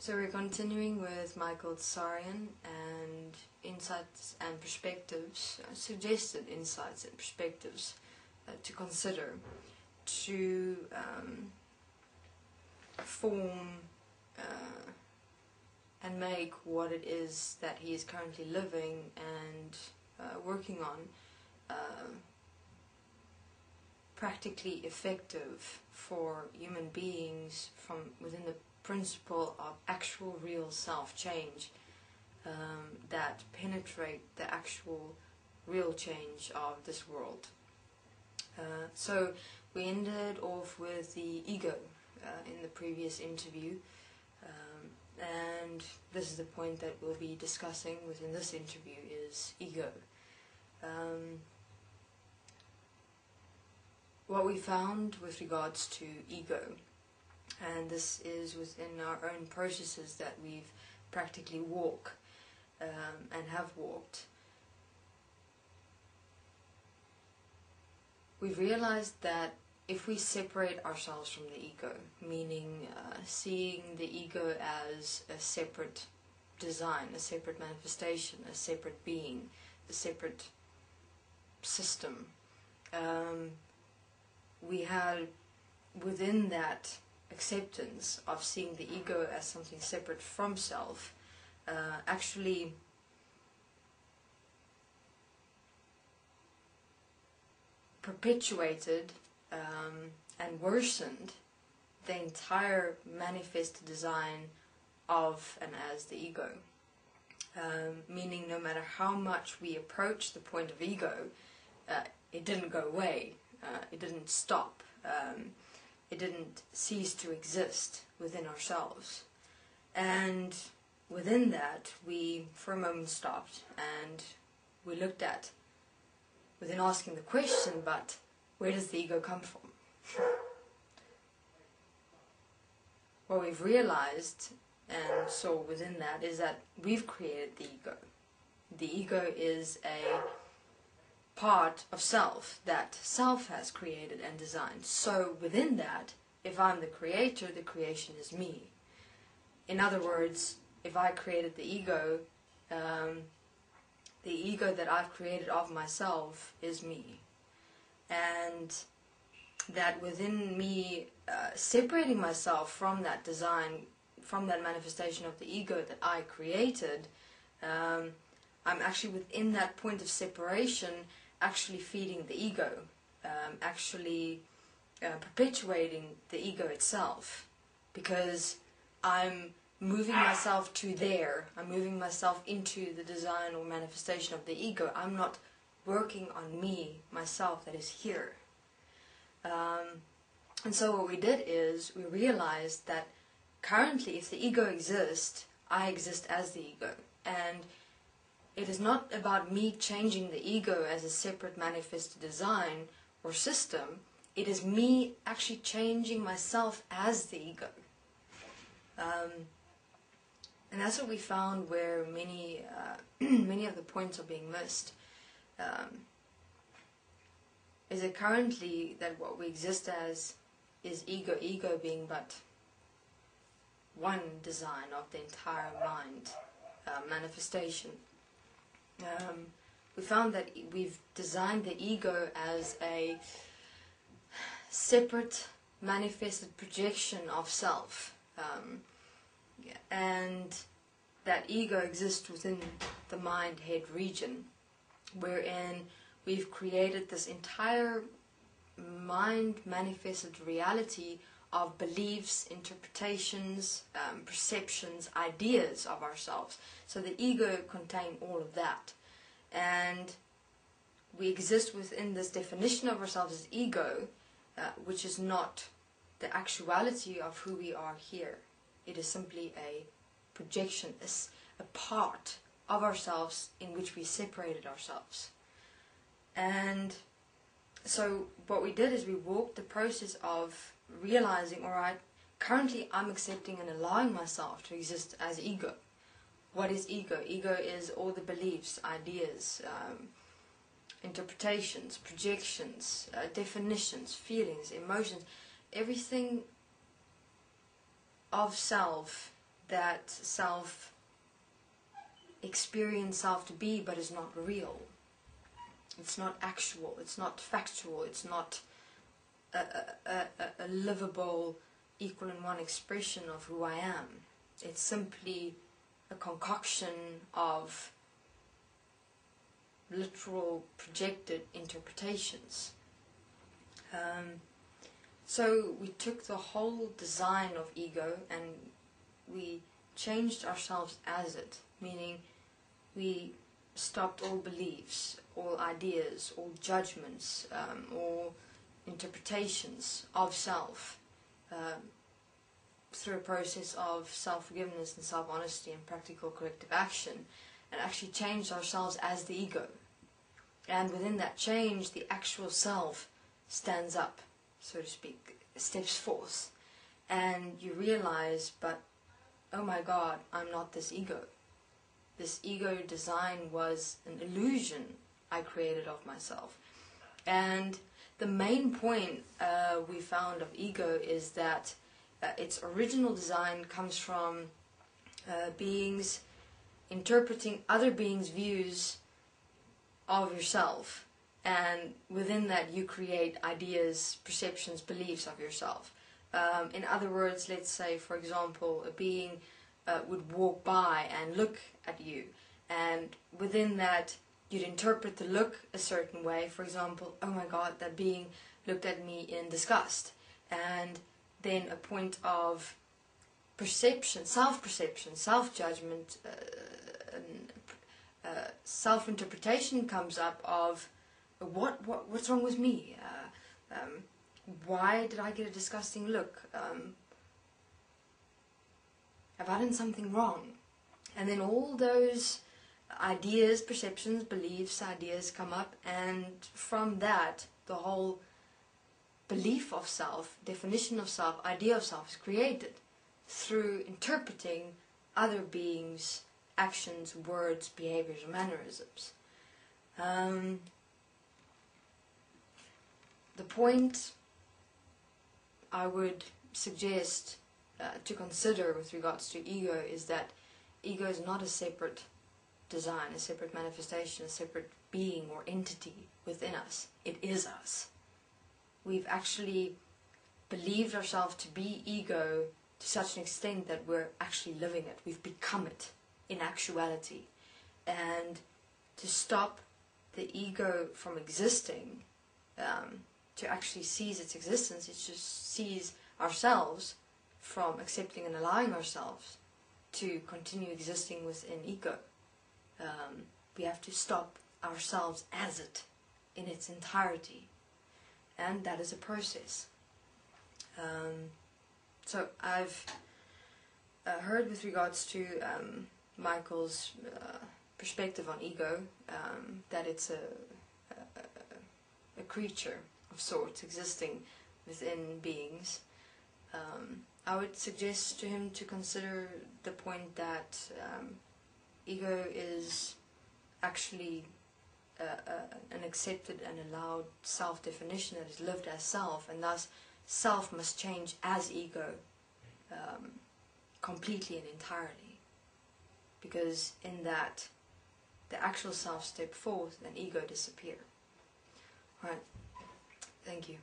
So we're continuing with Michael Tsarion and insights and perspectives, suggested insights and perspectives to consider to form and make what it is that he is currently living and working on practically effective for human beings from within the principle of actual real self-change that penetrate the actual real change of this world. So we ended off with the ego in the previous interview, and this is the point that we'll be discussing within this interview is ego. What we found with regards to ego, and this is within our own processes that we've practically walk and have walked, we've realized that if we separate ourselves from the ego, meaning seeing the ego as a separate design, a separate manifestation, a separate being, a separate system, we had within that acceptance of seeing the ego as something separate from self, actually perpetuated and worsened the entire manifest design of and as the ego. Meaning no matter how much we approach the point of ego, it didn't go away, it didn't stop, it didn't cease to exist within ourselves. And within that, we for a moment stopped and we looked at, within asking the question, but where does the ego come from? What we've realized and saw within that is that we've created the ego. The ego is a part of self that self has created and designed. So within that, if I'm the creator, the creation is me. In other words, if I created the ego that I've created of myself is me. And that within me separating myself from that design, from that manifestation of the ego that I created, I'm actually within that point of separation actually feeding the ego, actually perpetuating the ego itself, because I'm moving myself to there, I'm moving myself into the design or manifestation of the ego. I'm not working on me, myself that is here. And so what we did is we realized that currently if the ego exists, I exist as the ego. And it is not about me changing the ego as a separate manifest design or system. It is me actually changing myself as the ego. And that's what we found where many many of the points are being missed. Is it currently that what we exist as is ego being but one design of the entire mind manifestation. We found that we've designed the ego as a separate manifested projection of self, and that ego exists within the mind-head region, wherein we've created this entire mind-manifested reality of beliefs, interpretations, perceptions, ideas of ourselves. So the ego contains all of that. And we exist within this definition of ourselves as ego, which is not the actuality of who we are here. It is simply a projection, a part of ourselves in which we separated ourselves. And so what we did is we walked the process of realizing, alright, currently I'm accepting and allowing myself to exist as ego. What is ego? Ego is all the beliefs, ideas, interpretations, projections, definitions, feelings, emotions, everything of self that self experience self to be, but is not real. It's not actual, it's not factual, it's not a livable, equal in one expression of who I am. It's simply a concoction of literal projected interpretations. So we took the whole design of ego and we changed ourselves as it, meaning we stopped all beliefs, all ideas, all judgments, all interpretations of self through a process of self-forgiveness and self-honesty and practical corrective action, and actually changed ourselves as the ego. And within that change, the actual self stands up, so to speak, steps forth, and you realize, but oh my God, I'm not this ego. This ego design was an illusion I created of myself. And the main point we found of ego is that its original design comes from beings interpreting other beings' views of yourself, and within that you create ideas, perceptions, beliefs of yourself. In other words, let's say, for example, a being would walk by and look at you, and within that you'd interpret the look a certain way. For example, oh my God, that being looked at me in disgust. And then a point of perception, self-perception, self-judgment, self-interpretation comes up of what's wrong with me? Why did I get a disgusting look? Have I done something wrong? And then all those ideas, perceptions, beliefs, ideas come up, and from that the whole belief of self, definition of self, idea of self is created through interpreting other beings' actions, words, behaviors, or mannerisms. The point I would suggest to consider with regards to ego is that ego is not a separate design, a separate manifestation, a separate being or entity within us. It is us. We've actually believed ourselves to be ego to such an extent that we're actually living it. We've become it in actuality. And to stop the ego from existing, to actually seize its existence, it just sees ourselves from accepting and allowing ourselves to continue existing within ego. We have to stop ourselves as it in its entirety, and that is a process. So I've heard with regards to Michael's perspective on ego that it's a creature of sorts existing within beings. I would suggest to him to consider the point that ego is actually an accepted and allowed self-definition that is lived as self, and thus self must change as ego completely and entirely, because in that the actual self step forth and ego disappear. Alright, thank you.